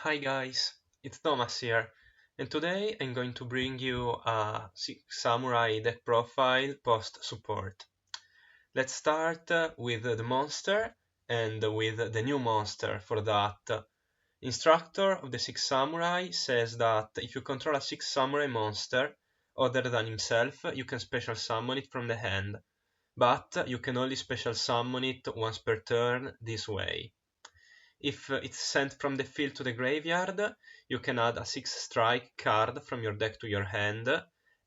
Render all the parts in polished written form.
Hi guys, it's Thomas here, and today I'm going to bring you a Samurai deck profile post-support. Let's start with the monster and with the new monster for that. Instructor of the Six Samurai says that if you control a Six Samurai monster other than himself, you can special summon it from the hand, but you can only special summon it once per turn this way. If it's sent from the field to the graveyard, you can add a 6 strike card from your deck to your hand,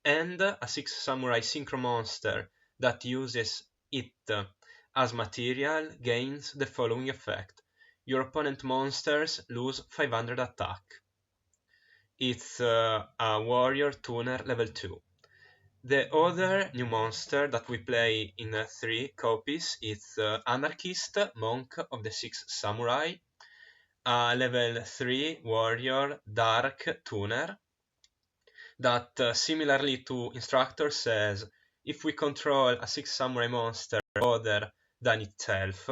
and a 6 samurai synchro monster that uses it as material gains the following effect. Your opponent monsters lose 500 attack. It's a warrior tuner level 2. The other new monster that we play in 3 copies is Anarchist, Monk of the 6 Samurai, a level 3 warrior dark tuner that similarly to Instructor says if we control a 6 samurai monster other than itself,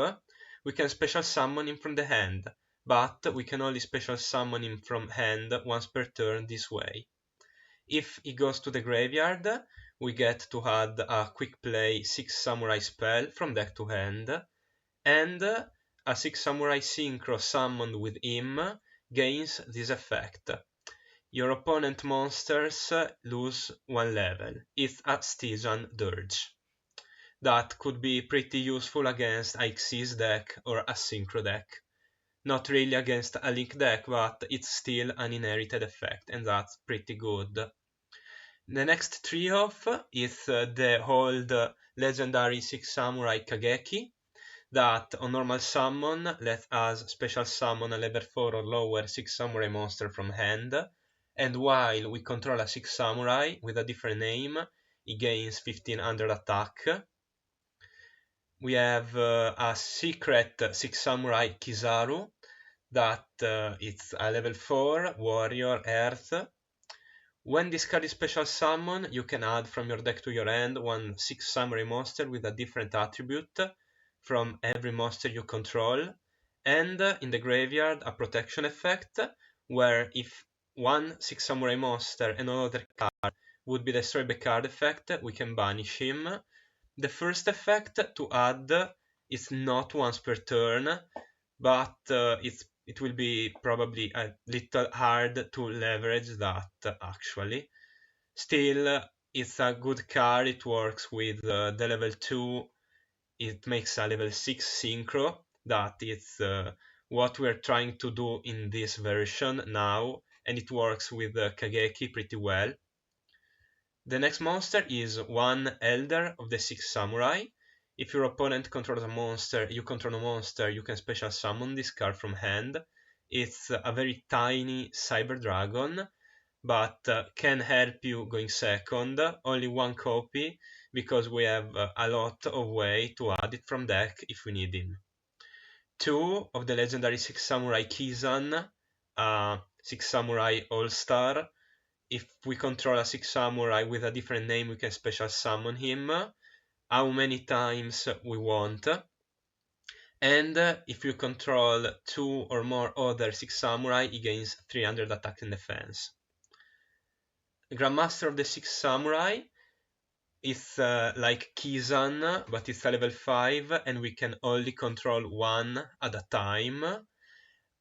we can special summon him from the hand, but we can only special summon him from hand once per turn this way. If he goes to the graveyard, we get to add a quick play 6 samurai spell from deck to hand, and a 6 samurai synchro summoned with him gains this effect. Your opponent monsters lose 1 level. It's a Stygian Dirge. That could be pretty useful against Xyz deck or a synchro deck. Not really against a link deck, but it's still an inherited effect, and that's pretty good. The next trioff is the old legendary 6 samurai Kageki, that on normal summon let us special summon a level 4 or lower 6 samurai monster from hand, and while we control a 6 samurai with a different name, he gains 1500 attack. We have a secret 6 samurai Kizaru, that it's a level 4 warrior earth. When this card is special summon, you can add from your deck to your hand one 6 samurai monster with a different attribute from every monster you control, and in the graveyard a protection effect where if one 6 samurai monster and another card would be destroyed by card effect, we can banish him. The first effect to add is not once per turn, but it will be probably a little hard to leverage that actually. Still, it's a good card, it works with the level 2, it makes a level 6 synchro, that is what we're trying to do in this version now, and it works with Kageki pretty well. The next monster is one Elder of the 6 Samurai. If your opponent controls a monster, you control a monster, you can special summon this card from hand. It's a very tiny Cyber Dragon, but can help you going second. Only one copy, because we have a lot of way to add it from deck if we need him. 2 of the legendary 6 Samurai Kizan, 6 Samurai All-Star. If we control a 6 Samurai with a different name, we can special summon him how many times we want. And if you control 2 or more other 6 Samurai, he gains 300 attack and defense. The Grandmaster of the 6 Samurai is like Kizan, but it's a level 5, and we can only control one at a time.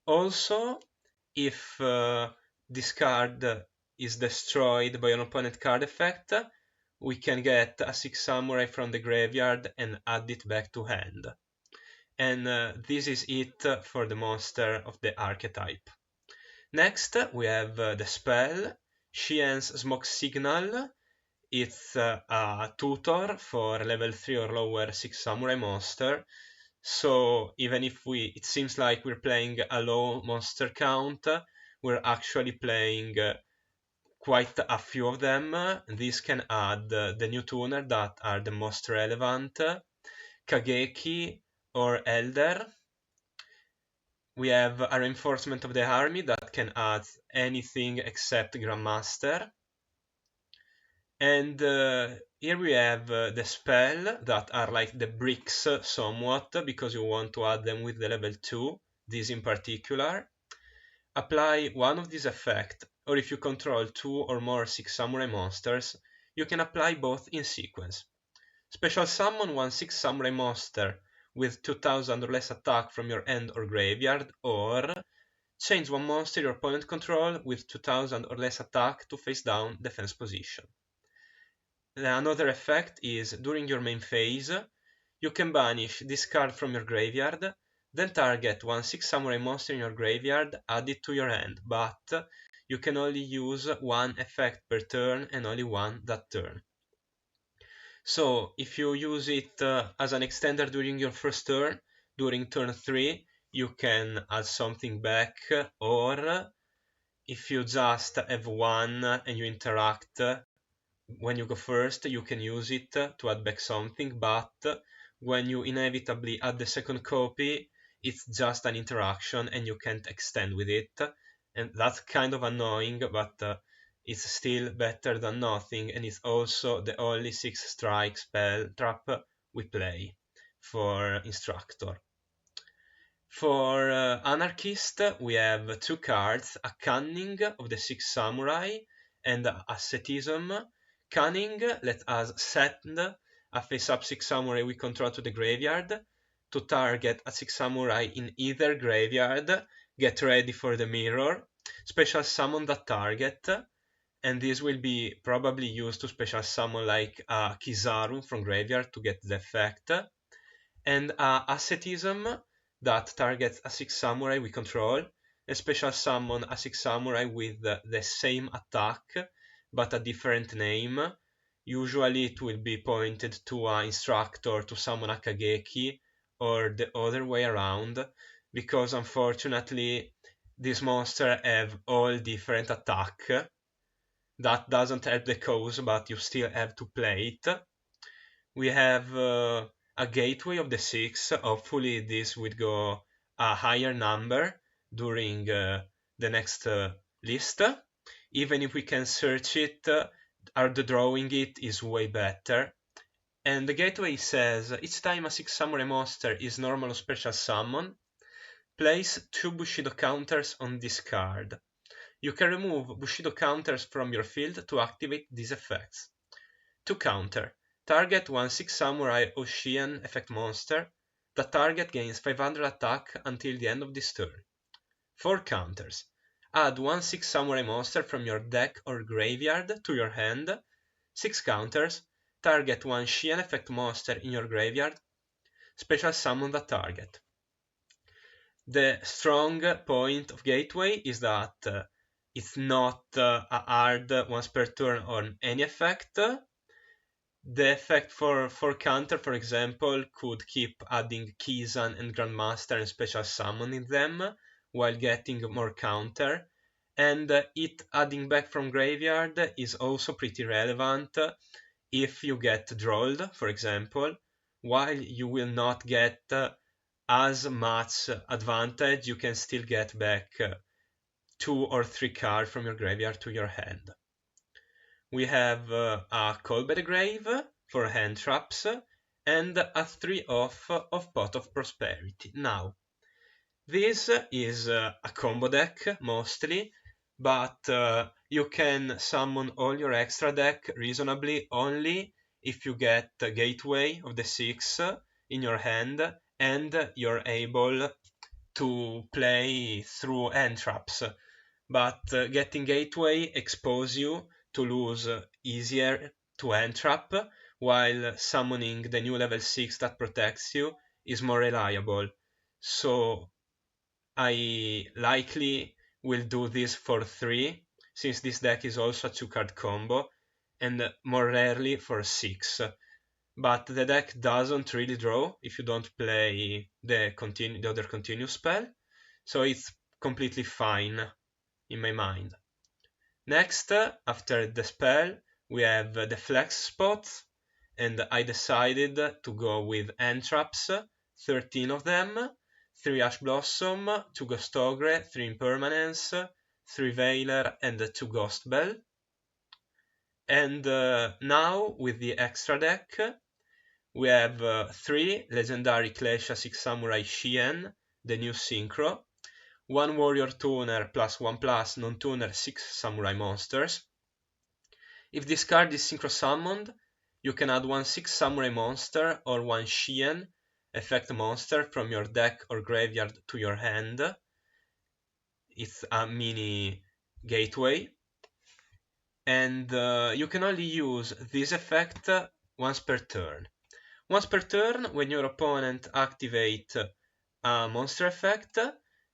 Also, if this card is destroyed by an opponent card effect, we can get a 6 samurai from the graveyard and add it back to hand. And this is it for the monster of the archetype. Next, we have the spell, Shien's Smoke Signal. It's a tutor for level 3 or lower 6 samurai monster. So even if it seems like we're playing a low monster count, we're actually playing quite a few of them. These can add the new tuner that are the most relevant, Kageki or Elder. We have a reinforcement of the army that can add anything except Grandmaster. And here we have the spell that are like the bricks somewhat, because you want to add them with the level 2, this in particular. apply one of these effects, or if you control 2 or more 6 samurai monsters, you can apply both in sequence. Special summon one 6 samurai monster with 2000 or less attack from your hand or graveyard, or change one monster your opponent control with 2000 or less attack to face down defense position. Another effect is, during your main phase, you can banish this card from your graveyard, then target one 6 samurai monster in your graveyard, add it to your hand, but you can only use one effect per turn and only one that turn. So if you use it as an extender during your first turn, during turn 3 you can add something back, or if you just have one and you interact when you go first, you can use it to add back something, but when you inevitably add the second copy, it's just an interaction and you can't extend with it, and that's kind of annoying, but it's still better than nothing, and it's also the only 6-strike spell trap we play for Instructor. For Anarchist, we have 2 cards, a Cunning of the 6 Samurai and Asceticism. Cunning let us send a face-up 6 Samurai we control to the graveyard to target a 6 Samurai in either graveyard. Get ready for the mirror. Special summon that target, and this will be probably used to special summon like Kizaru from graveyard to get the effect. And Asceticism that targets a 6 samurai we control, and special summon a 6 samurai with the same attack but a different name. Usually it will be pointed to an Instructor to summon a Kageki, or the other way around, because unfortunately this monster have all different attack. That doesn't help the cause, but you still have to play it. We have a gateway of the 6. Hopefully this will go a higher number during the next list. Even if we can search it, the drawing it is way better. And the gateway says, each time a 6 samurai monster is normal or special summon, place 2 Bushido counters on this card. You can remove Bushido counters from your field to activate these effects. 2 counter. Target one 6 Samurai Ocean effect monster. The target gains 500 attack until the end of this turn. 4 counters. Add one 6 Samurai monster from your deck or graveyard to your hand. 6 counters. Target one Shian effect monster in your graveyard. Special summon the target. The strong point of Gateway is that it's not a hard once per turn on any effect. The effect for counter, for example, could keep adding Kizan and Grandmaster and special summoning them while getting more counter, and it adding back from graveyard is also pretty relevant if you get drawled, for example, while you will not get as much advantage, you can still get back 2 or 3 cards from your graveyard to your hand. We have a Call by the Grave for hand traps and a 3-off of Pot of Prosperity. Now, this is a combo deck mostly, but you can summon all your extra deck reasonably only if you get Gateway of the 6 in your hand and you're able to play through hand traps. But getting Gateway exposes you to lose easier to hand trap, while summoning the new level 6 that protects you is more reliable. So I likely will do this for 3, since this deck is also a 2-card combo, and more rarely for 6. But the deck doesn't really draw if you don't play the other continue spell, so it's completely fine in my mind. Next, after the spell, we have the flex spots, and I decided to go with hand traps, 13 of them, 3 Ash Blossom, 2 Ghost Ogre, 3 Impermanence, 3 Veiler, and 2 Ghost Bell. And now, with the extra deck, we have 3 Legendary Klesha 6 Samurai Shien, the new Synchro, 1 warrior tuner plus 1+ non-tuner 6 samurai monsters. If this card is synchro summoned, you can add 1 6 samurai monster or 1 Shien effect monster from your deck or graveyard to your hand. It's a mini gateway. And you can only use this effect once per turn. Once per turn, when your opponent activates a monster effect,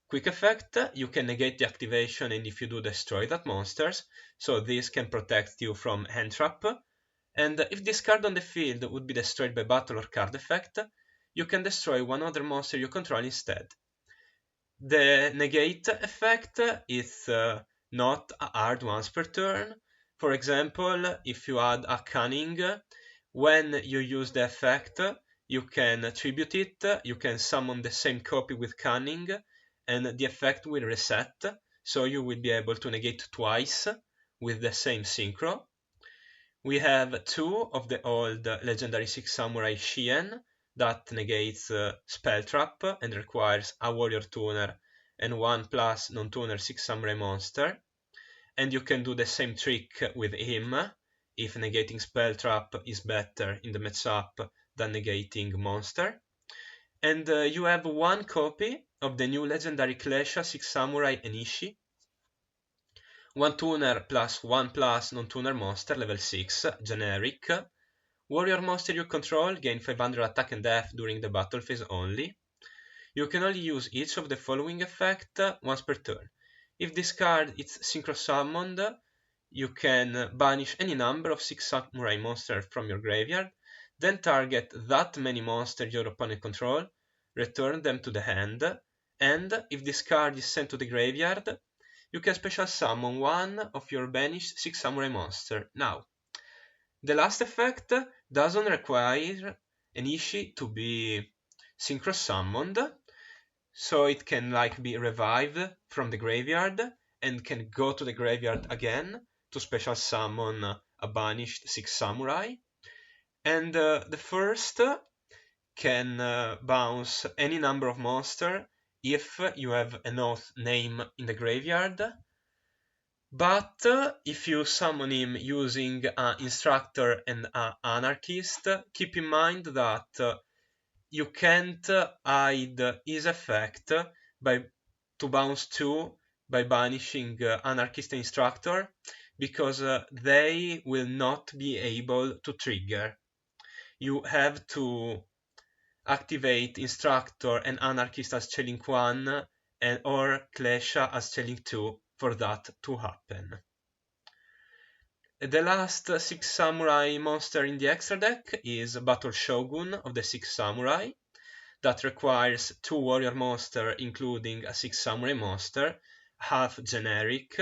quick effect, you can negate the activation and if you do, destroy that monsters. So this can protect you from handtrap. And if this card on the field would be destroyed by battle or card effect, you can destroy one other monster you control instead. The negate effect is not a hard once per turn. For example, if you add a cunning, when you use the effect, you can attribute it, you can summon the same copy with cunning, and the effect will reset, so you will be able to negate twice with the same synchro. We have 2 of the old legendary 6 samurai Shien that negates spell trap and requires a warrior tuner and 1+ non-tuner 6 samurai monster. And you can do the same trick with him if negating spell trap is better in the matchup than negating monster. And you have 1 copy of the new legendary Klesha 6 samurai Enishi. 1 tuner plus 1+ non-tuner monster, level 6, generic. Warrior monster you control gain 500 attack and def during the battle phase only. You can only use each of the following effect once per turn. If this card is synchro summoned, you can banish any number of 6 samurai monsters from your graveyard, then target that many monsters your opponent control, return them to the hand, and if this card is sent to the graveyard, you can special summon one of your banished 6 samurai monsters. Now, the last effect doesn't require an Ishi to be synchro summoned, so it can be revived from the graveyard and can go to the graveyard again to special summon a banished 6 samurai. And the first can bounce any number of monster if you have an oath name in the graveyard. But if you summon him using an instructor and an anarchist, keep in mind that you can't hide his effect to bounce 2 by banishing anarchist and instructor, because they will not be able to trigger. You have to activate instructor and anarchist as Chelink 1 or Klesha as Chelink 2 for that to happen. The last 6 samurai monster in the extra deck is Battle Shogun of the 6 samurai. That requires 2 warrior monster including a 6 samurai monster, half generic.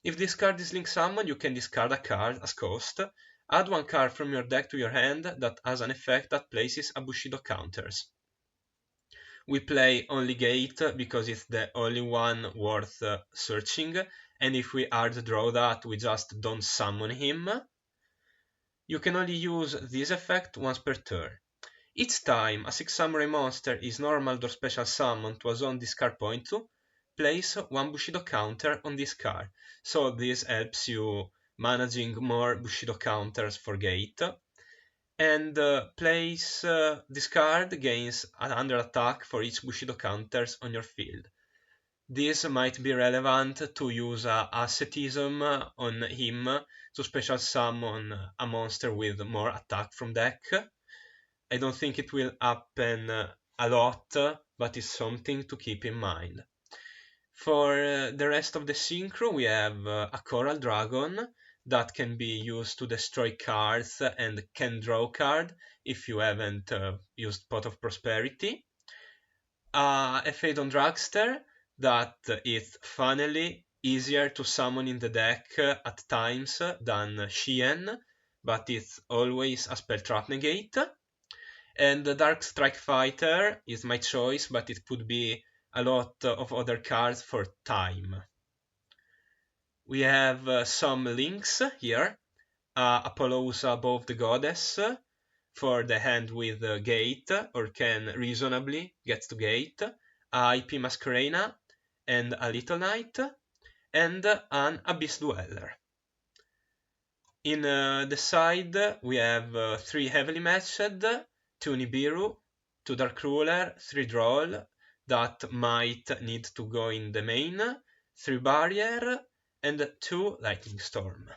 If this card is link summoned, you can discard a card as cost. Add 1 card from your deck to your hand that has an effect that places a Bushido counters. We play only Gate because it's the only one worth searching, and if we hard draw that, we just don't summon him. You can only use this effect once per turn. Each time a 6 samurai monster is normal or special summoned to a zone this card points to, place 1 Bushido counter on this card. So this helps you managing more Bushido counters for Gate. And place this card gains 100 attack for each Bushido counters on your field. This might be relevant to use ascetism on him to special summon a monster with more attack from deck. I don't think it will happen a lot, but it's something to keep in mind. For the rest of the synchro, we have a Coral Dragon that can be used to destroy cards and can draw card if you haven't used Pot of Prosperity. A Phaedon Dragster that is funnily easier to summon in the deck at times than Shien, but it's always a spell trap negate. And the Dark Strike Fighter is my choice, but it could be a lot of other cards for time. We have some links here. Apollousa above the Goddess for the hand with Gate, or can reasonably get to Gate. IP Masquerena and a Little Knight, and an Abyss Dweller. In the side we have 3 heavily matched, 2 Nibiru, 2 Dark Ruler, 3 Droll that might need to go in the main, 3 Barrier, and 2 Lightning Storm.